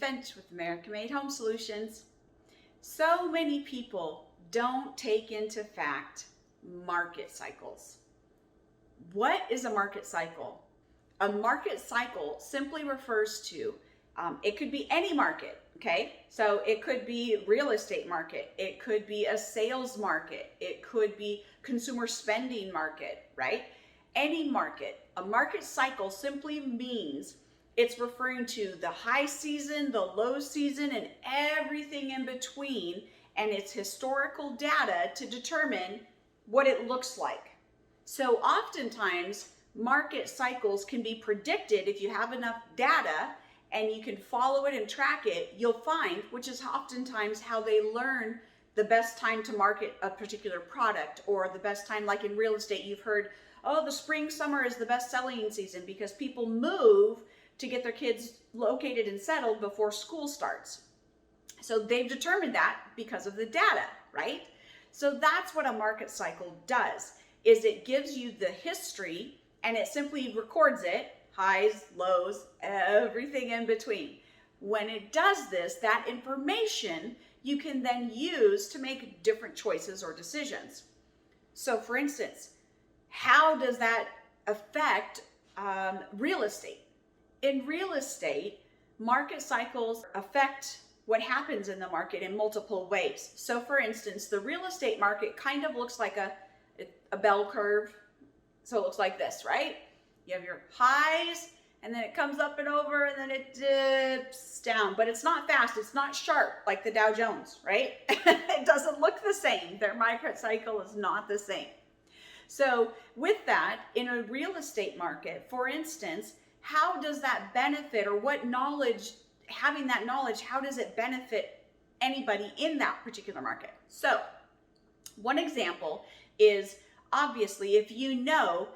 Finch with American Made Home Solutions. So many people don't take into fact market cycles. What is a market cycle? A market cycle simply refers to, it could be any market, okay? So it could be real estate market, it could be a sales market, it could be consumer spending market, right? Any market. A market cycle simply means it's referring to the high season, the low season, and everything in between, and it's historical data to determine what it looks like. So oftentimes, market cycles can be predicted if you have enough data and you can follow it and track it. You'll find, which is oftentimes how they learn the best time to market a particular product, or the best time, like in real estate, you've heard, oh, the spring, summer is the best selling season because people move to get their kids located and settled before school starts. So they've determined that because of the data, right? So that's what a market cycle does, is it gives you the history and it simply records it, highs, lows, everything in between. When it does this, that information you can then use to make different choices or decisions. So for instance, how does that affect real estate? In real estate, market cycles affect what happens in the market in multiple ways. So for instance, the real estate market kind of looks like a bell curve. So it looks like this, right? You have your highs, and then it comes up and over, and then it dips down. But it's not fast. It's not sharp like the Dow Jones, right? It doesn't look the same. Their market cycle is not the same. So with that, in a real estate market, for instance, how does that benefit, or what knowledge, having that knowledge, how does it benefit anybody in that particular market? So one example is, obviously, if you know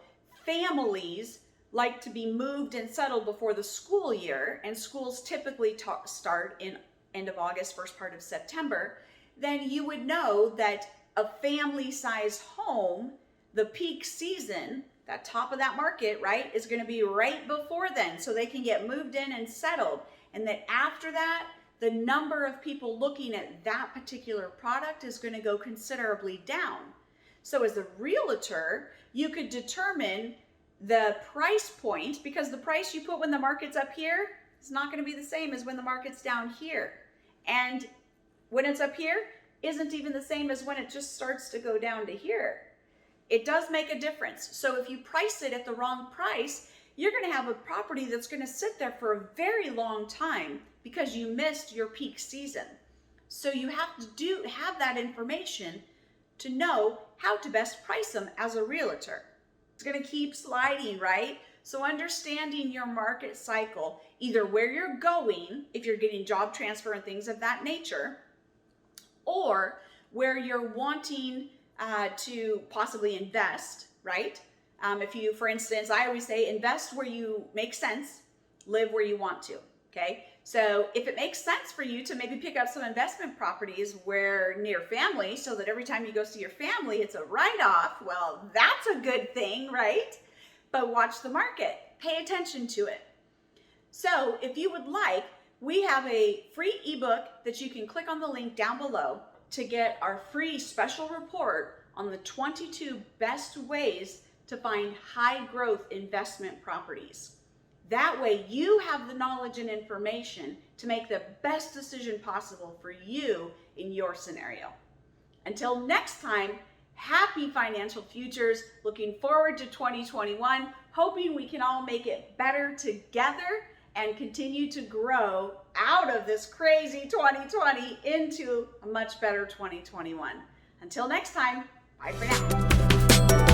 families like to be moved and settled before the school year, and schools typically start in end of August, first part of September, then you would know that a family-sized home, the peak season, that top of that market, right, is going to be right before then, so they can get moved in and settled. And that after that, the number of people looking at that particular product is going to go considerably down. So as a realtor, you could determine the price point, because the price you put when the market's up here is not going to be the same as when the market's down here. And when it's up here isn't even the same as when it just starts to go down to here. It does make a difference. So if you price it at the wrong price, you're going to have a property that's going to sit there for a very long time because you missed your peak season. So you have to have that information to know how to best price them as a realtor. It's going to keep sliding, right? So understanding your market cycle, either where you're going, if you're getting job transfer and things of that nature, or where you're wanting to possibly invest, right? If you, for instance, I always say invest where you make sense, live where you want to, okay? So if it makes sense for you to maybe pick up some investment properties where near family, so that every time you go see your family, it's a write-off, well, that's a good thing, right? But watch the market, pay attention to it. So if you would like, we have a free ebook that you can click on the link down below to get our free special report on the 22 best ways to find high growth investment properties. That way you have the knowledge and information to make the best decision possible for you in your scenario. Until next time, happy financial futures. Looking forward to 2021, hoping we can all make it better together and continue to grow out of this crazy 2020 into a much better 2021. Until next time, bye for now.